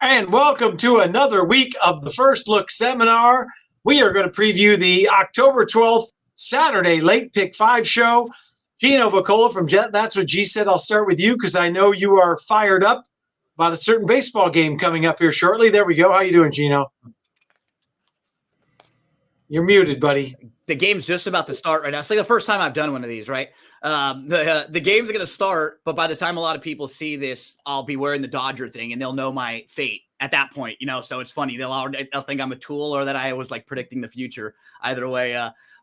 And welcome to another week of the First Look Seminar. We are going to preview the October 12th Saturday Late Pick 5 show. Gino Bacola from Jet. That's what G said. I'll start with you because I know you are fired up about a certain baseball game coming up here shortly. There we go. How you doing, Gino? You're muted, buddy. The game's just about to start right now. It's like the first time I've done one of these, right? The game's going to start, but by the time a lot of people see this, I'll be wearing the Dodger thing, and they'll know my fate at that point, So it's funny. They'll think I'm a tool or that I was like predicting the future. Either way,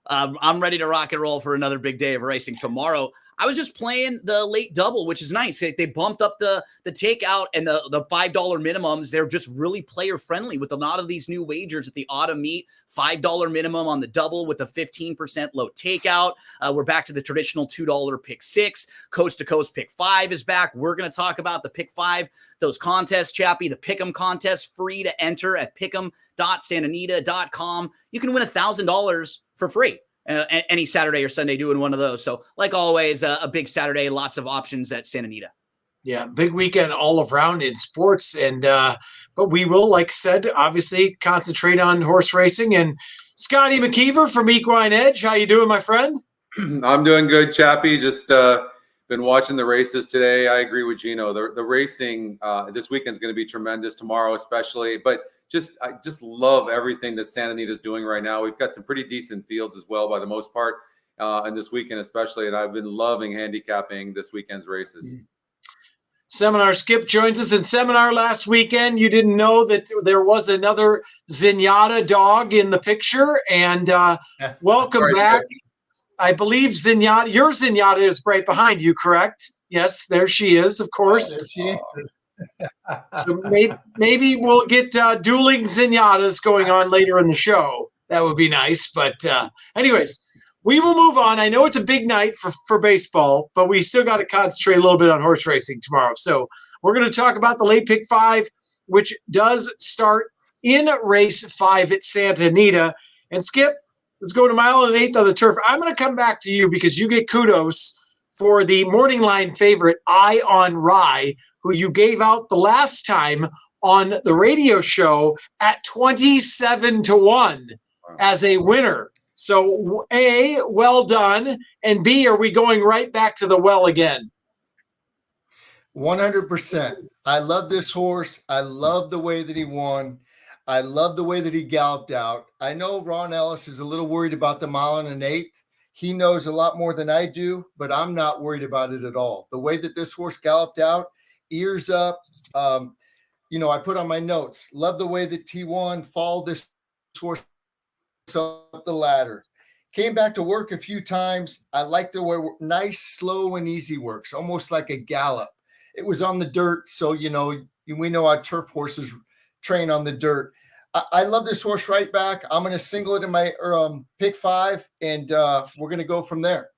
I'm ready to rock and roll for another big day of racing tomorrow. I was just playing the late double, which is nice. They bumped up the takeout and the $5 minimums. They're just really player friendly with a lot of these new wagers at the autumn meet. $5 minimum on the double with a 15% low takeout. We're back to the traditional $2 pick six. Coast to coast pick five is back. We're going to talk about the pick five, those contests, Chappie, the pick'em contest, free to enter at pick'em.santanita.com. You can win $1,000 for free. Any Saturday or Sunday doing one of those. So like always, a big Saturday, lots of options at Santa Anita. Yeah, big weekend all around in sports. And but we will, like I said, obviously concentrate on horse racing. And Scotty McKeever from Equine Edge. How you doing, my friend? I'm doing good, Chappie. Just been watching the races today. I agree with Gino. The racing this weekend's going to be tremendous, tomorrow especially. But I just love everything that Santa Anita is doing right now. We've got some pretty decent fields as well, by the most part, and this weekend especially. And I've been loving handicapping this weekend's races. Seminar Skip joins us in Seminar last weekend. You didn't know that there was another Zenyatta dog in the picture, and welcome back. Skip. I believe Zenyatta, your Zenyatta is right behind you, correct? Yes, there she is, of course. There she is. So maybe we'll get dueling Zenyatas going on later in the show. That would be nice. But anyways, we will move on. I know it's a big night for baseball, but we still got to concentrate a little bit on horse racing tomorrow. So we're going to talk about the late pick five, which does start in race 5 at Santa Anita. And Skip, let's go to mile and an eighth on the turf. I'm going to come back to you because you get kudos for the morning line favorite, Eye on Rye, who you gave out the last time on the radio show at 27-1 as a winner. So A, well done, and B, are we going right back to the well again? 100%. I love this horse. I love the way that he won. I love the way that he galloped out. I know Ron Ellis is a little worried about the mile and an eighth. He knows a lot more than I do, but I'm not worried about it at all. The way that this horse galloped out, ears up, I put on my notes, love the way that T1 followed this horse up the ladder. Came back to work a few times. I like the way nice, slow, and easy works, almost like a gallop. It was on the dirt, so, we know how turf horses train on the dirt. I love this horse right back. I'm going to single it in my pick 5, and we're going to go from there.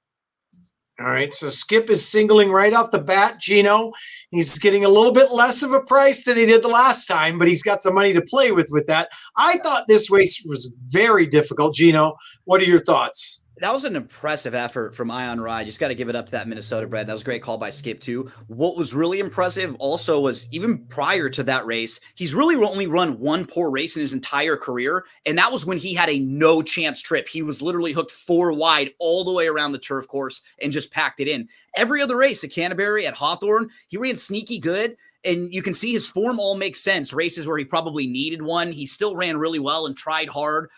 All right, so Skip is singling right off the bat. Gino, he's getting a little bit less of a price than he did the last time, but he's got some money to play with that. I thought this race was very difficult. Gino, what are your thoughts? That was an impressive effort from Eye on Rye. Just got to give it up to that Minnesota bred. That was a great call by Skip, too. What was really impressive also was even prior to that race, he's really only run one poor race in his entire career, and that was when he had a no-chance trip. He was literally hooked 4 wide all the way around the turf course and just packed it in. Every other race at Canterbury, at Hawthorne, he ran sneaky good, and you can see his form all makes sense. Races where he probably needed one, he still ran really well and tried hard.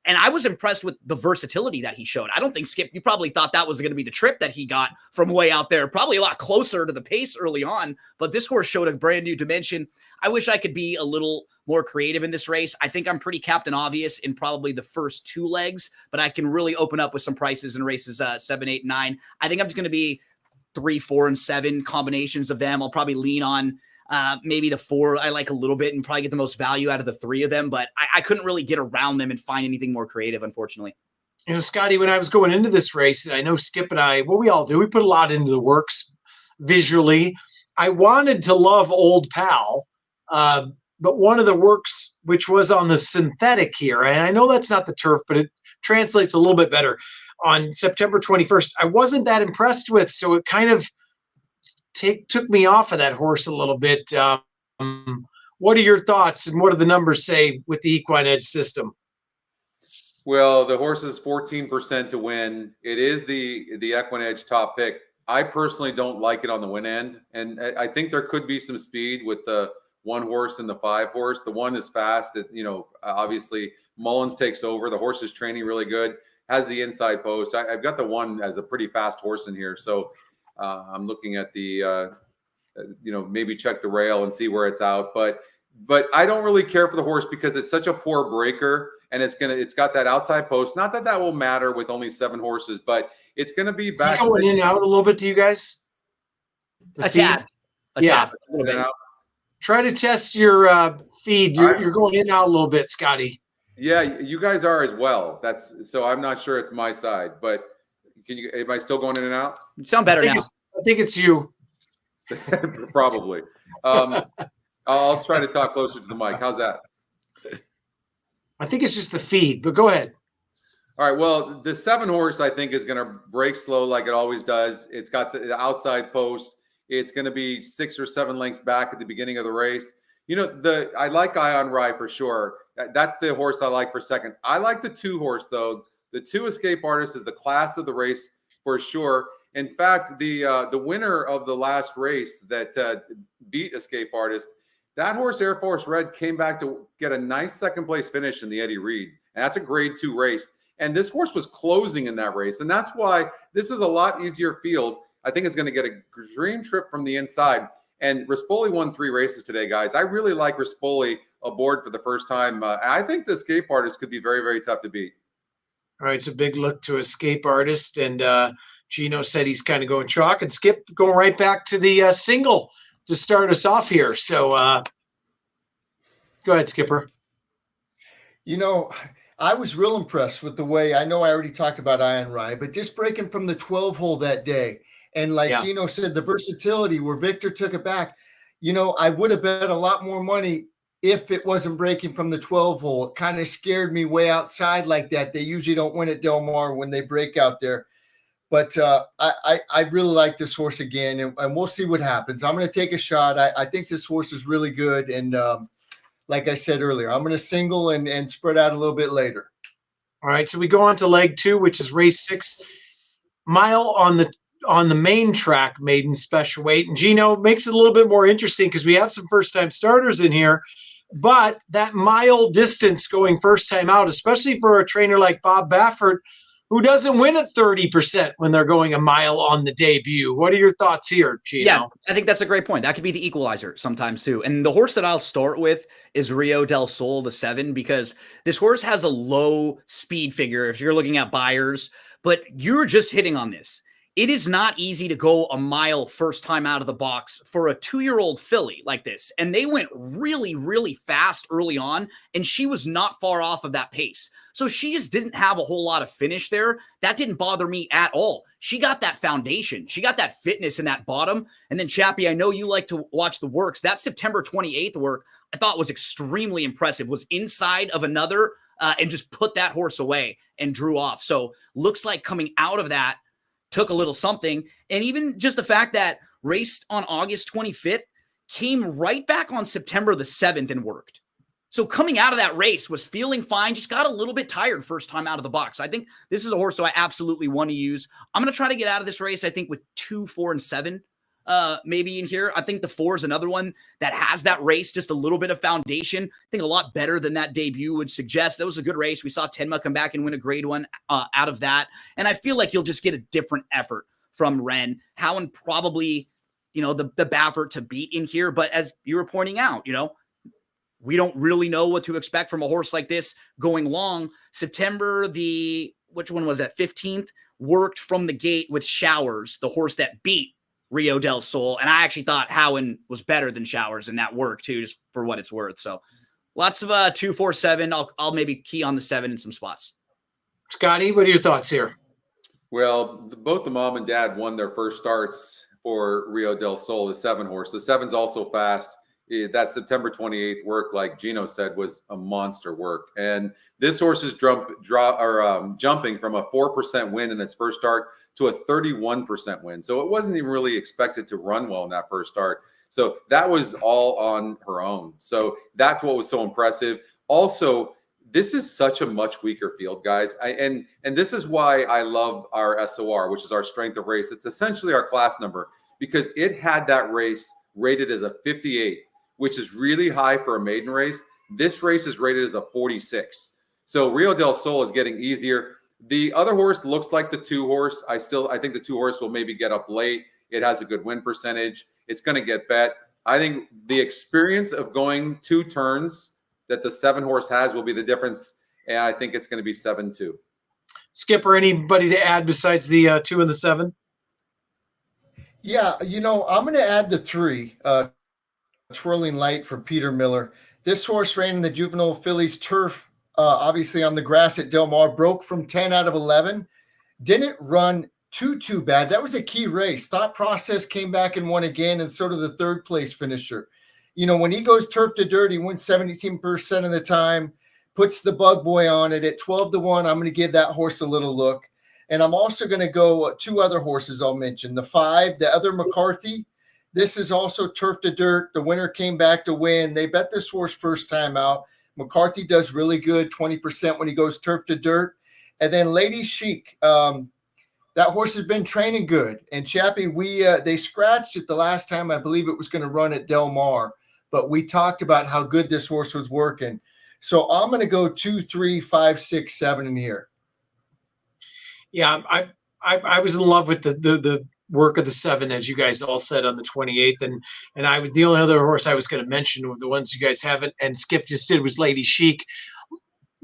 And I was impressed with the versatility that he showed. I don't think, Skip, you probably thought that was going to be the trip that he got from way out there, probably a lot closer to the pace early on, but this horse showed a brand new dimension. I wish I could be a little more creative in this race. I think I'm pretty Captain Obvious in probably the first 2 legs, but I can really open up with some prices in races 7, 8, 9. I think I'm just going to be 3, 4, and 7 combinations of them. I'll probably lean on maybe the 4 I like a little bit and probably get the most value out of the 3 of them, but I couldn't really get around them and find anything more creative, unfortunately. Scotty, when I was going into this race, and I know Skip and I, we all do, we put a lot into the works visually. I wanted to love Old Pal, but one of the works, which was on the synthetic here, and I know that's not the turf, but it translates a little bit better, on September 21st, I wasn't that impressed with, so it kind of took me off of that horse a little bit. What are your thoughts and what do the numbers say with the equine edge system? Well, the horse is 14% to win. It is the Equine Edge top pick. I personally don't like it on the win end, and I think there could be some speed with the 1 horse and the 5 horse. The 1 is fast. Obviously Mullins takes over. The horse is training really good, has the inside post. I've got the 1 as a pretty fast horse in here, so I'm looking at the maybe check the rail and see where it's out. But I don't really care for the horse because it's such a poor breaker, and it's got that outside post. Not that will matter with only 7 horses, but it's going to be back. Is he going in and out a little bit to you guys? A tad. Yeah. A little bit. Try to test your feed. You're going in and out a little bit, Scotty. Yeah, you guys are as well. So I'm not sure it's my side, but am I still going in and out? You sound better now. I think it's you. Probably. I'll try to talk closer to the mic. How's that? I think it's just the feed, but go ahead. All right. Well, the 7 horse, I think, is going to break slow like it always does. It's got the outside post. It's going to be 6 or 7 lengths back at the beginning of the race. I like Ion Rye for sure. That's the horse I like for second. I like the 2 horse, though. The 2 Escape Artist is the class of the race for sure. In fact, the winner of the last race that beat Escape Artist, that horse, Air Force Red, came back to get a nice second place finish in the Eddie Reed. And that's a grade 2 race. And this horse was closing in that race. And that's why this is a lot easier field. I think it's going to get a dream trip from the inside. And Rispoli won 3 races today, guys. I really like Rispoli aboard for the first time. I think the Escape Artist could be very, very tough to beat. All right, it's a big look to Escape Artist. And Gino said he's kind of going chalk. And Skip going right back to the single to start us off here. So go ahead, Skipper. I was real impressed with the way, I know I already talked about Ion Rye, but just breaking from the 12 hole that day. And like Gino said, the versatility where Victor took it back, I would have bet a lot more money if it wasn't breaking from the 12 hole. It kind of scared me way outside like that. They usually don't win at Del Mar when they break out there. But I really like this horse again, and we'll see what happens. I'm going to take a shot. I think this horse is really good. And like I said earlier, I'm going to single and spread out a little bit later. All right, so we go on to leg 2, which is race 6 mile on the main track, maiden special weight. And Gino makes it a little bit more interesting because we have some first-time starters in here. But that mile distance going first time out, especially for a trainer like Bob Baffert, who doesn't win at 30% when they're going a mile on the debut. What are your thoughts here, Gino? Yeah, I think that's a great point. That could be the equalizer sometimes too. And the horse that I'll start with is Rio del Sol, the 7, because this horse has a low speed figure if you're looking at buyers, but you're just hitting on this. It is not easy to go a mile first time out of the box for a 2-year-old filly like this. And they went really, really fast early on, and she was not far off of that pace. So she just didn't have a whole lot of finish there. That didn't bother me at all. She got that foundation. She got that fitness in that bottom. And then, Chappie, I know you like to watch the works. That September 28th work I thought was extremely impressive, was inside of another and just put that horse away and drew off. So looks like coming out of that, took a little something. And even just the fact that raced on August 25th, came right back on September the 7th and worked. So coming out of that race was feeling fine, just got a little bit tired first time out of the box. I think this is a horse so I absolutely want to use. I'm going to try to get out of this race, I think, with 2, 4, and 7 maybe in here. I think the 4 is another one that has that race, just a little bit of foundation. I think a lot better than that debut would suggest. That was a good race. We saw Tenma come back and win a grade 1 out of that. And I feel like you'll just get a different effort from Ren. Howen probably, the Baffert to beat in here. But as you were pointing out, we don't really know what to expect from a horse like this going long. September which one was that? 15th, worked from the gate with Showers, the horse that beat Rio del Sol. And I actually thought Howen was better than Showers in that work too, just for what it's worth. So lots of 2, 4, 7. I'll maybe key on the 7 in some spots. Scotty, what are your thoughts here? Well, both the mom and dad won their first starts for Rio del Sol, the 7 horse. The 7's also fast. That September 28th work, like Gino said, was a monster work. And this horse is jumping from a 4% win in its first start to a 31% win. So it wasn't even really expected to run well in that first start. So that was all on her own. So that's what was so impressive. Also, this is such a much weaker field, guys. And this is why I love our SOR, which is our strength of race. It's essentially our class number because it had that race rated as a 58, which is really high for a maiden race. This race is rated as a 46. So Rio del Sol is getting easier. The other horse looks like the 2 horse. I think the 2 horse will maybe get up late. It has a good win percentage. It's going to get bet. I think the experience of going 2 turns that the 7 horse has will be the difference. And I think it's going to be 7-2. Skipper, anybody to add besides the 2 and the 7? Yeah, I'm going to add the 3, Twirling Light for Peter Miller. This horse ran in the Juvenile Fillies turf, obviously on the grass at Del Mar, broke from 10 out of 11. Didn't run too bad. That was a key race. Thought Process came back and won again, and sort of the 3rd place finisher. When he goes turf to dirt, he wins 17% of the time, puts the bug boy on it at 12-1. I'm going to give that horse a little look. And I'm also going to go 2 other horses I'll mention. The 5, the other McCarthy. This is also turf to dirt. The winner came back to win. They bet this horse first time out. McCarthy does really good, 20% when he goes turf to dirt. And then Lady Chic. That horse has been training good. And Chappie, they scratched it the last time. I believe it was going to run at Del Mar. But we talked about how good this horse was working. So I'm going to go 2, 3, 5, 6, 7 in here. Yeah, I was in love with the work of the 7, as you guys all said on the 28th, and the only other horse I was going to mention of the ones you guys haven't and Skip just did was Lady Chic.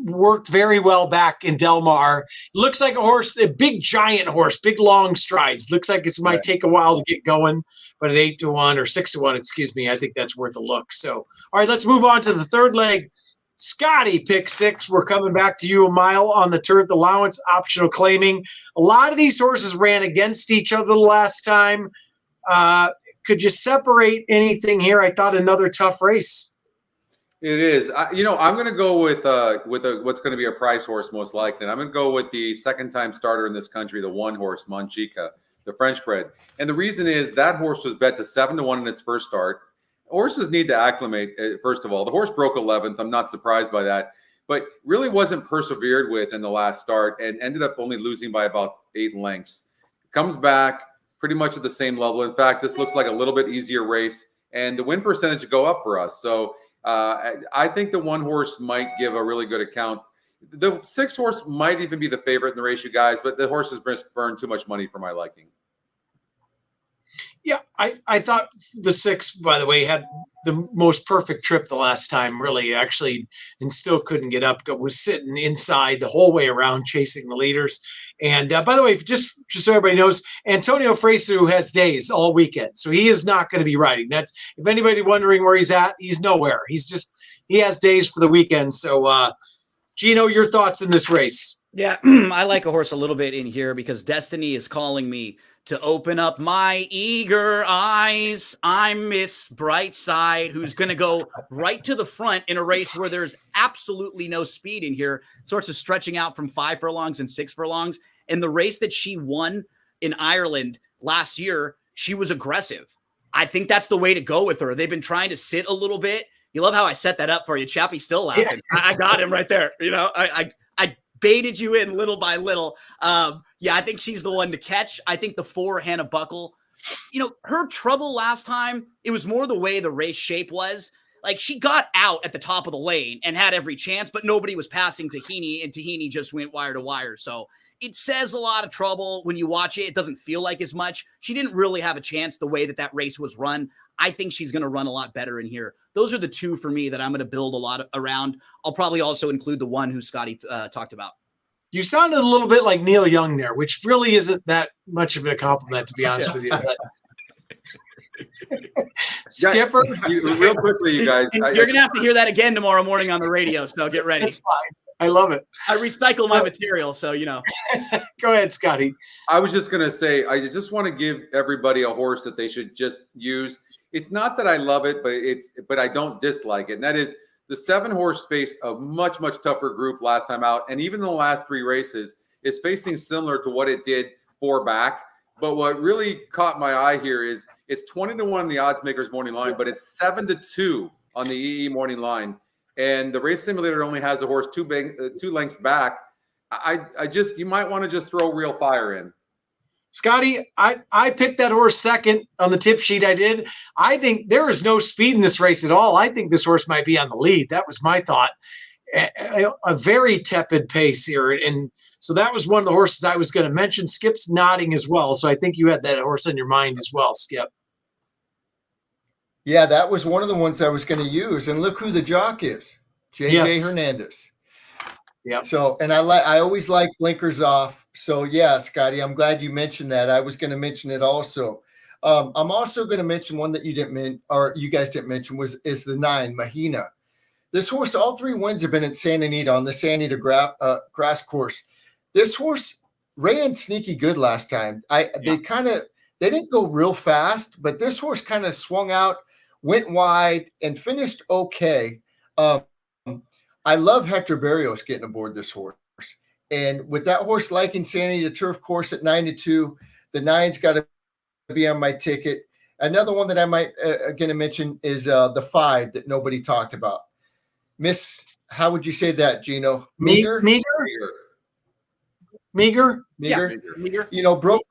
Worked very well back in Del Mar. Looks like a horse, a big giant horse, big long strides. Looks like it might take a while to get going, but at 8-1 or 6-1, excuse me, I think that's worth a look. So, all right, let's move on to the 3rd leg. Scotty, pick 6. We're coming back to you. A mile on the turf, allowance, optional claiming. A lot of these horses ran against each other the last time. Could you separate anything here? I thought another tough race. It is. I'm going to go with what's going to be a price horse most likely. And I'm going to go with the 2nd-time starter in this country, the 1 horse, Monchica, the French bred. And the reason is that horse was bet to 7-1 in its first start. Horses need to acclimate, first of all. The horse broke 11th. I'm not surprised by that. But really wasn't persevered with in the last start and ended up only losing by about 8 lengths. Comes back pretty much at the same level. In fact, this looks like a little bit easier race. And the win percentage go up for us. So I think the 1 horse might give a really good account. The 6 horse might even be the favorite in the race, you guys. But the horse has burned too much money for my liking. Yeah, I thought the 6, by the way, had the most perfect trip the last time, really, actually, and still couldn't get up. Was sitting inside the whole way around, chasing the leaders. And by the way, just so everybody knows, Antonio Fresu has days all weekend, so he is not going to be riding. That's if anybody wondering where he's at, he's nowhere. He has days for the weekend. So, Gino, your thoughts in this race? Yeah, I like a horse a little bit in here because Destiny is calling me to open up my eager eyes. I'm Miss Brightside, who's going to go right to the front in a race where there's absolutely no speed in here. Sorts of stretching out from 5 furlongs and 6 furlongs. And the race that she won in Ireland last year, she was aggressive. I think that's the way to go with her. They've been trying to sit a little bit. You love how I set that up for you. Chappie's still laughing. Yeah. I got him right there. I baited you in little by little. Yeah, I think she's the one to catch. I think the 4, Hannah Buckle, her trouble last time, it was more the way the race shape was. Like, she got out at the top of the lane and had every chance, but nobody was passing Tahini, and Tahini just went wire to wire. So it says a lot of trouble when you watch it. It doesn't feel like as much. She didn't really have a chance the way that race was run. I think she's going to run a lot better in here. Those are the 2 for me that I'm going to build a lot around. I'll probably also include the 1 who Scotty talked about. You sounded a little bit like Neil Young there, which really isn't that much of a compliment, to be honest with you. Skipper, real quickly, you guys. You're going to have to hear that again tomorrow morning on the radio, so get ready. That's fine. I love it. I recycle my material, so Go ahead, Scotty. I was just going to say, I just want to give everybody a horse that they should just use. It's not that I love it, but I don't dislike it. And that is the 7 horse faced a much, much tougher group last time out. And even the last 3 races is facing similar to what it did 4 back. But what really caught my eye here is It's 20-1 on the odds makers morning line, but it's 7-2 on the EE morning line. And the race simulator only has the horse two lengths back. You might want to just throw Real Fire in. Scotty, I picked that horse second on the tip sheet. I did. I think there is no speed in this race at all. I think this horse might be on the lead. That was my thought. A very tepid pace here. And so that was one of the horses I was going to mention. Skip's nodding as well. So I think you had that horse in your mind as well, Skip. Yeah, that was one of the ones I was going to use. And look who the jock is. JJ Hernandez. Yeah. So, and I always like blinkers off. So yeah, Scotty, I'm glad you mentioned that. I was going to mention it also. I'm also going to mention one that you guys didn't mention is the 9 Mahina. This horse, all 3 wins have been at Santa Anita on the Santa Anita grass course. This horse ran sneaky good last time. They didn't go real fast, but this horse kind of swung out, went wide, and finished okay. I love Hector Barrios getting aboard this horse. And with that horse liking Santa Anita turf course at 9-2, the 9's got to be on my ticket. Another one that I might going to mention is the 5 that nobody talked about. Miss, how would you say that, Gino? Meager? Meager? Yeah. You know, broke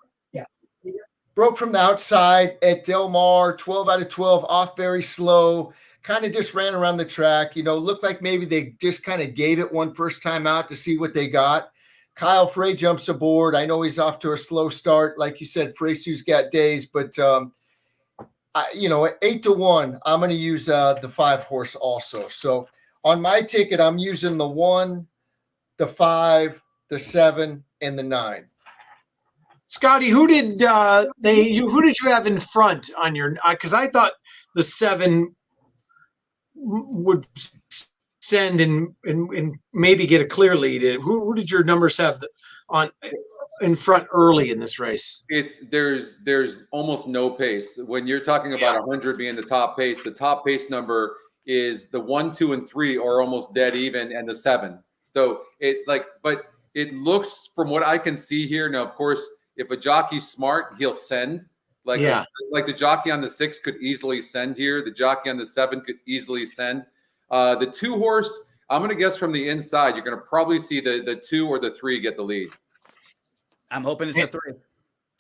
from the outside at Del Mar, 12 out of 12, off very slow, kind of just ran around the track. You know, looked like maybe they just kind of gave it one first time out to see what they got. Kyle Frey jumps aboard. I know he's off to a slow start. Like you said, Freysu's got days, but, at 8-1, I'm going to use the 5 horse also. So, on my ticket, I'm using the 1, the 5, the 7, and the 9. Scotty, who did you have in front on your? Because I thought the 7 would send and maybe get a clear lead. Who did your numbers have on in front early in this race? There's almost no pace when you're talking about 100 being the top pace. The top pace number is the 1, 2, and 3 are almost dead even, and the 7. So but it looks from what I can see here. Now, of course, if a jockey's smart, he'll send. Like the jockey on the 6 could easily send here. The jockey on the 7 could easily send. The 2 horse, I'm going to guess from the inside, you're going to probably see the 2 or the 3 get the lead. I'm hoping it's a 3.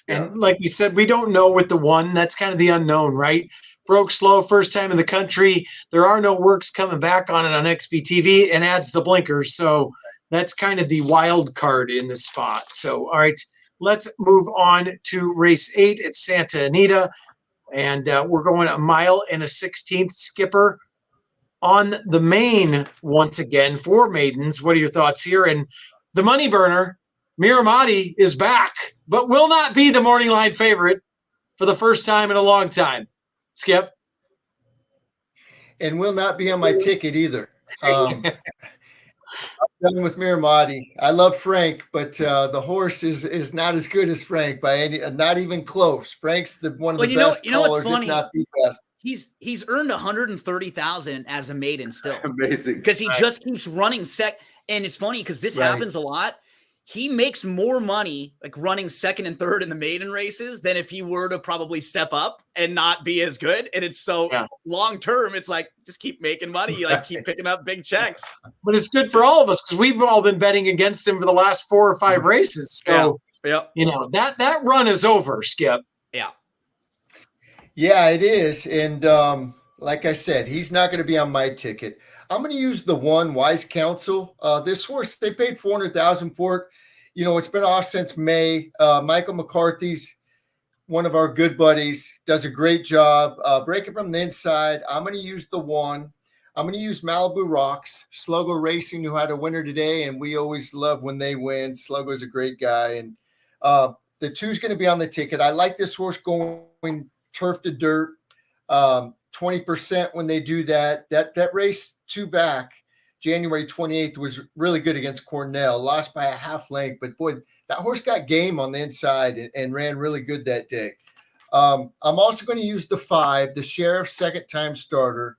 And like you said, we don't know with the 1. That's kind of the unknown, right? Broke slow, first time in the country. There are no works coming back on it on XBTV, and adds the blinkers. So that's kind of the wild card in this spot. So, all right, let's move on to race 8 at Santa Anita. And we're going 1 mile and a 16th, Skipper. On the main, once again, for maidens, what are your thoughts here? And the money burner, Miramati, is back, but will not be the morning line favorite for the first time in a long time. Skip. And will not be on my ticket either. I'm done with Miramati. I love Frank, but the horse is not as good as Frank by any, not even close. Frank's one of the best callers, if not the best. He's earned 130,000 as a maiden still. Amazing. Because he just keeps running and it's funny because this happens a lot. He makes more money like running second and third in the maiden races than if he were to probably step up and not be as good. And it's so long term, it's like just keep making money, you like keep picking up big checks. But it's good for all of us because we've all been betting against him for the last 4 or 5 races. So that run is over, Skip. Yeah, it is. And like I said, he's not going to be on my ticket. I'm going to use the 1 Wise Counsel. This horse, they paid $400,000 for it. You know, it's been off since May. Michael McCarthy's one of our good buddies, does a great job breaking from the inside. I'm going to use the 1. I'm going to use Malibu Rocks. Sluggo Racing, who had a winner today, and we always love when they win. Sluggo's a great guy. And the 2's going to be on the ticket. I like this horse going turf to dirt. 20% when they do that. That race 2 back, January 28th, was really good against Cornell. Lost by a half length, but boy, that horse got game on the inside and ran really good that day. I'm also going to use the 5, the Sheriff, second-time starter.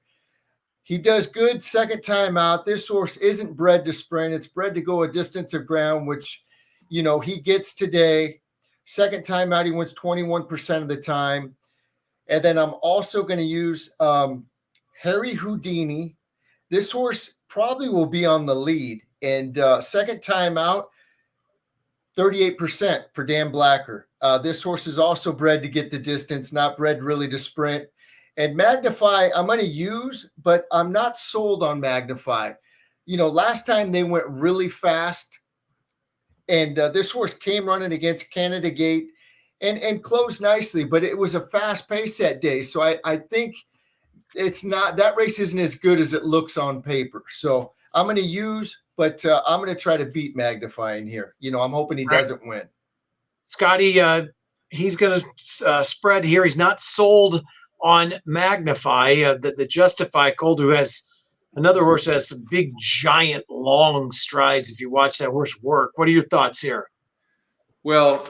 He does good second time out. This horse isn't bred to sprint. It's bred to go a distance of ground, which, you know, he gets today. Second time out, he wins 21% of the time. And then I'm also going to use Harry Houdini. This horse probably will be on the lead. And second time out, 38% for Dan Blacker. This horse is also bred to get the distance, not bred really to sprint. And Magnify, I'm going to use, but I'm not sold on Magnify. You know, last time they went really fast, and this horse came running against Canada Gate and closed nicely, but it was a fast pace that day. So I think it's not, that race isn't as good as it looks on paper. So I'm going to use, but I'm going to try to beat Magnify in here. You know, I'm hoping he doesn't win. Scotty, he's going to spread here. He's not sold on Magnify. The Justify Colt, who has another horse that has some big, giant, long strides. If you watch that horse work, what are your thoughts here? Well,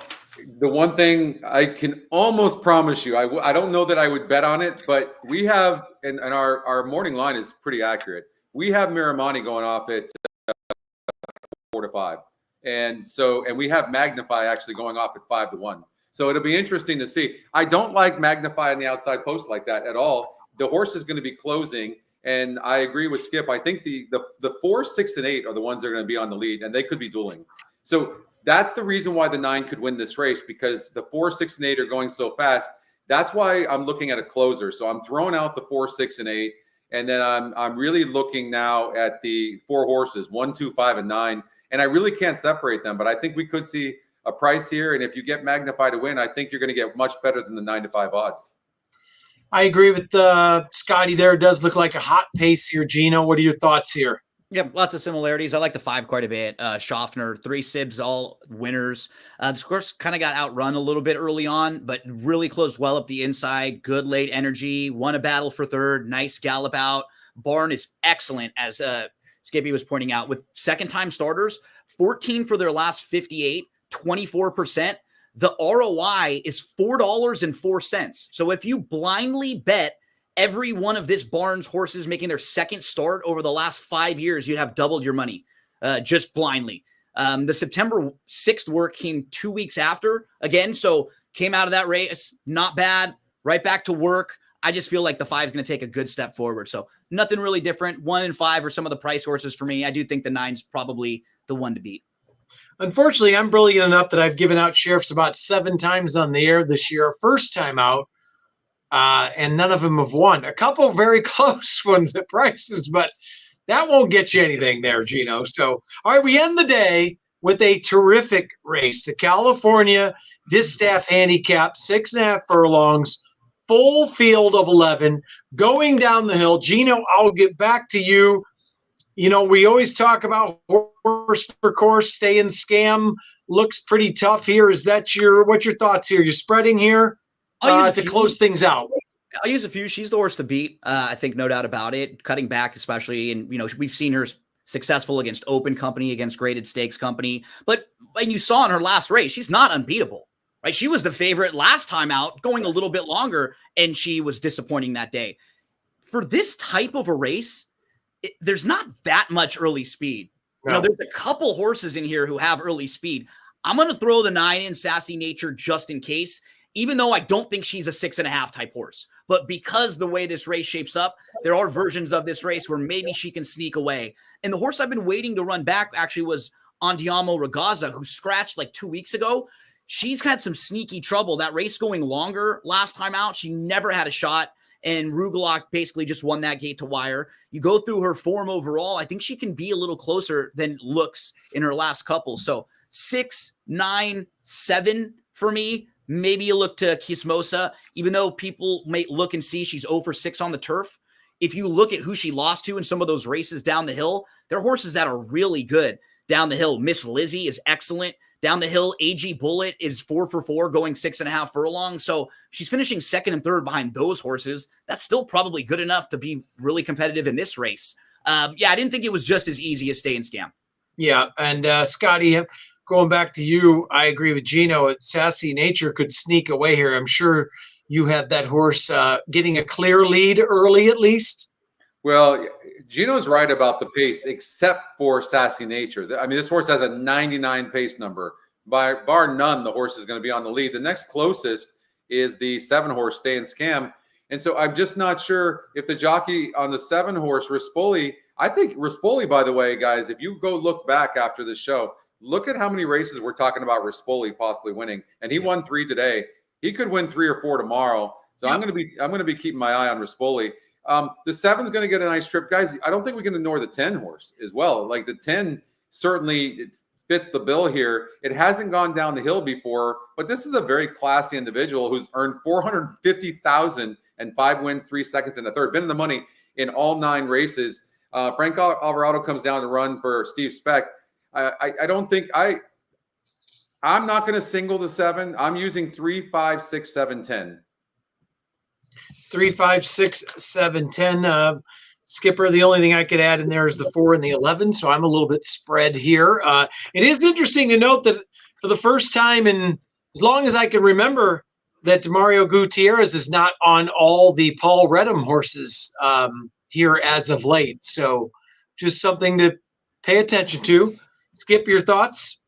the one thing I can almost promise you, I don't know that I would bet on it, but we have, and our morning line is pretty accurate. We have Miramani going off at 4-5. And we have Magnify actually going off at 5-1. So it'll be interesting to see. I don't like Magnify on the outside post like that at all. The horse is going to be closing. And I agree with Skip. I think the 4, 6, and 8 are the ones that are going to be on the lead, and they could be dueling. So that's the reason why the 9 could win this race, because the 4, 6, and 8 are going so fast. That's why I'm looking at a closer. So I'm throwing out the 4, 6, and 8, and then I'm really looking now at the 4 horses, 1, 2, 5, and 9. And I really can't separate them, but I think we could see a price here. And if you get Magnify to win, I think you're going to get much better than the 9-5 odds. I agree with Scotty there. It does look like a hot pace here. Gino, what are your thoughts here? Yeah, lots of similarities. I like the 5 quite a bit. Schaffner, 3 Sibs, all winners. This course kind of got outrun a little bit early on, but really closed well up the inside. Good late energy. Won a battle for third. Nice gallop out. Barn is excellent, as Skippy was pointing out, with second-time starters. 14 for their last 58, 24%. The ROI is $4.04. So if you blindly bet every one of this barn's horses making their second start over the last 5 years, you'd have doubled your money just blindly. The September 6th work came 2 weeks after again. So came out of that race, not bad, right back to work. I just feel like the 5 is going to take a good step forward. So nothing really different. 1 and 5 are some of the price horses for me. I do think the 9's probably the one to beat. Unfortunately, I'm brilliant enough that I've given out sheriffs about 7 times on the air this year, first time out, and none of them have won. A couple very close ones at prices, but that won't get you anything there, Gino. So, all right, we end the day with a terrific race. The California Distaff Handicap, 6.5 furlongs, full field of 11, going down the hill. Gino, I'll get back to you. You know, we always talk about horse for course, staying scam. Looks pretty tough here. Is that what's your thoughts here? You're spreading here to close things out. I'll use a few. She's the horse to beat. I think no doubt about it. Cutting back, especially, and we've seen her successful against Open Company, against Graded Stakes Company. But when you saw in her last race, she's not unbeatable, right? She was the favorite last time out, going a little bit longer, and she was disappointing that day. For this type of a race, there's not that much early speed. No. There's a couple horses in here who have early speed. I'm going to throw the 9 in, Sassy Nature, just in case, even though I don't think she's a 6.5 type horse. But because the way this race shapes up, there are versions of this race where maybe she can sneak away. And the horse I've been waiting to run back actually was Andiamo Ragazza, who scratched like 2 weeks ago. She's had some sneaky trouble. That race going longer last time out, she never had a shot. And Rugelach basically just won that gate to wire. You go through her form overall, I think she can be a little closer than looks in her last couple. So 6, 9, 7 for me. Maybe you look to Kismosa, even though people may look and see she's 0 for 6 on the turf. If you look at who she lost to in some of those races down the hill, they're horses that are really good down the hill. Miss Lizzie is excellent. Down the hill, AG Bullet is 4 for 4, going 6.5 furlongs. So she's finishing second and third behind those horses. That's still probably good enough to be really competitive in this race. I didn't think it was just as easy as Stay and Scam. Yeah, and Scotty, going back to you, I agree with Gino. Sassy Nature could sneak away here. I'm sure you had that horse getting a clear lead early at least. Well, Gino's right about the pace, except for Sassy Nature. I mean, this horse has a 99 pace number. Bar none, the horse is going to be on the lead. The next closest is the 7 horse Stay and Scam. And so I'm just not sure if the jockey on the 7 horse, Rispoli, I think Rispoli, by the way, guys, if you go look back after the show, look at how many races we're talking about Rispoli possibly winning. And he won 3 today. He could win 3 or 4 tomorrow. So I'm going to be keeping my eye on Rispoli. The 7's going to get a nice trip, guys. I don't think we can ignore the 10 horse as well. Like the 10 certainly fits the bill here. It hasn't gone down the hill before, but this is a very classy individual who's earned $450,000 and 5 wins, 3 seconds, and a third. Been in the money in all 9 races. Frank Alvarado comes down to run for Steve Speck. I don't think I'm not going to single the 7. I'm using 3, 5, 6, 7, 10. 3, 5, 6, 7, 10. Skipper, the only thing I could add in there is the 4 and the 11. So I'm a little bit spread here. It is interesting to note that for the first time in as long as I can remember, that Mario Gutierrez is not on all the Paul Redham horses here as of late. So just something to pay attention to. Skip, your thoughts?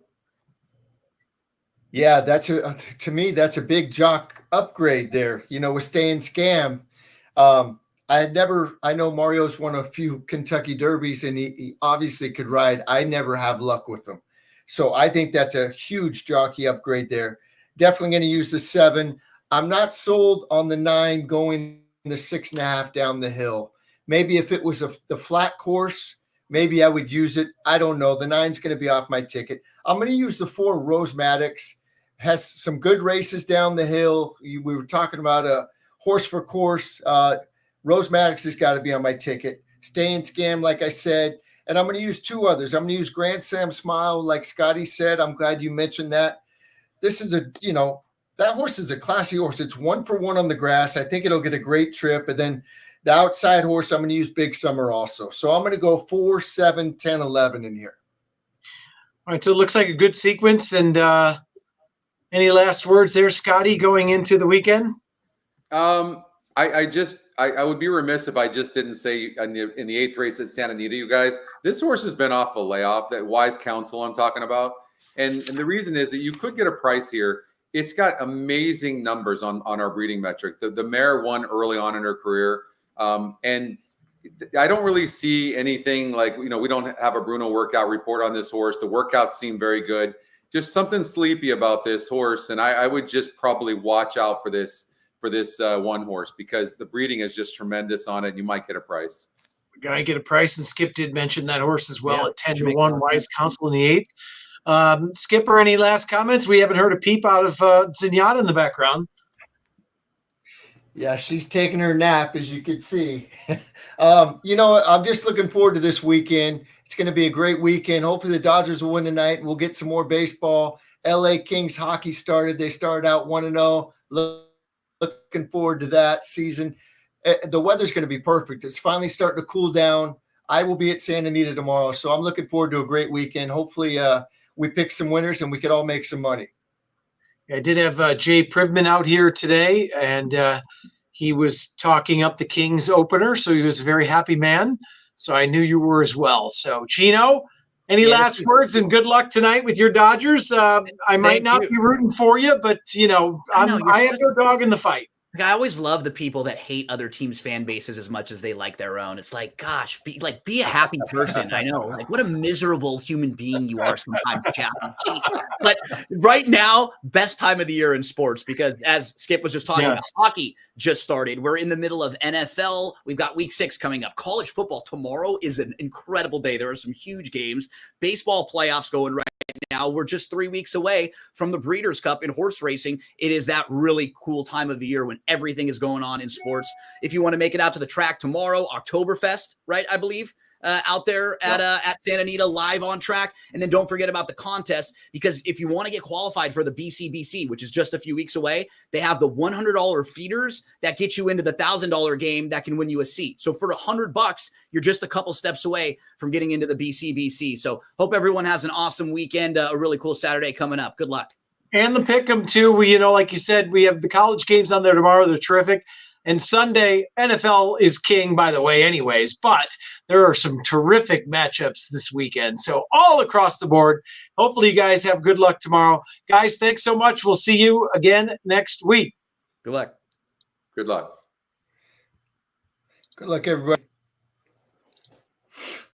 Yeah, to me, that's a big jock upgrade there, with Stay and Scam. I know Mario's won a few Kentucky Derbies and he obviously could ride. I never have luck with him. So I think that's a huge jockey upgrade there. Definitely going to use the 7. I'm not sold on the 9 going the 6.5 down the hill. Maybe if it was the flat course, maybe I would use it. I don't know. The 9's going to be off my ticket. I'm going to use the 4 Rose Maddox. Has some good races down the hill. We were talking about a horse for course. Rose Maddox has got to be on my ticket. Stay and Scam, like I said. And I'm going to use 2 others. I'm going to use Grand Slam Smile, like Scotty said. I'm glad you mentioned that. This is that horse is a classy horse. It's 1 for 1 on the grass. I think it'll get a great trip. And then the outside horse, I'm going to use Big Summer also. So I'm going to go 4, 7, 10, 11 in here. All right, so it looks like a good sequence. And any last words there, Scotty, going into the weekend? I would be remiss if I just didn't say in the 8th race at Santa Anita, you guys, this horse has been off a layoff, that Wise Counsel I'm talking about. And the reason is that you could get a price here. It's got amazing numbers on our breeding metric. The mare won early on in her career. And I don't really see anything like, we don't have a Bruno workout report on this horse. The workouts seem very good. Just something sleepy about this horse. And I would just probably watch out for this 1 horse because the breeding is just tremendous on it. You might get a price. Guy get a price, and Skip did mention that horse as well at 10 to 1. Wise Counsel in the 8th. Skipper, any last comments? We haven't heard a peep out of Zenyatta in the background. Yeah, she's taking her nap, as you can see. I'm just looking forward to this weekend. It's going to be a great weekend. Hopefully the Dodgers will win tonight and we'll get some more baseball. LA Kings hockey started. They started out 1-0. Looking forward to that season. The weather's going to be perfect. It's finally starting to cool down. I will be at Santa Anita tomorrow, so I'm looking forward to a great weekend. Hopefully we pick some winners and we could all make some money. I did have Jay Privman out here today, and he was talking up the Kings opener, so he was a very happy man. So I knew you were as well. So, Chino, any last words, and good luck tonight with your Dodgers. I might not be rooting for you, but, I have no dog in the fight. Like, I always love the people that hate other teams' fan bases as much as they like their own. It's like, gosh, be a happy person. I know, like, what a miserable human being you are sometimes, Chappie. But right now, best time of the year in sports, because as Skip was just talking about, hockey just started. We're in the middle of NFL. We've got week 6 coming up. College football tomorrow is an incredible day. There are some huge games. Baseball playoffs going right now. We're just 3 weeks away from the Breeders' Cup in horse racing. It is that really cool time of the year when everything is going on in sports. If you want to make it out to the track tomorrow, Oktoberfest, right? I believe out there at Santa Anita, live on track. And then don't forget about the contest, because if you want to get qualified for the BCBC, which is just a few weeks away, they have the $100 feeders that get you into the $1,000 game that can win you a seat. So for $100, you're just a couple steps away from getting into the BCBC. So hope everyone has an awesome weekend, a really cool Saturday coming up. Good luck. And the pick'em too. We, like you said, we have the college games on there tomorrow. They're terrific. And Sunday, NFL is king, by the way, anyways. But there are some terrific matchups this weekend. So all across the board. Hopefully you guys have good luck tomorrow. Guys, thanks so much. We'll see you again next week. Good luck. Good luck. Good luck, everybody.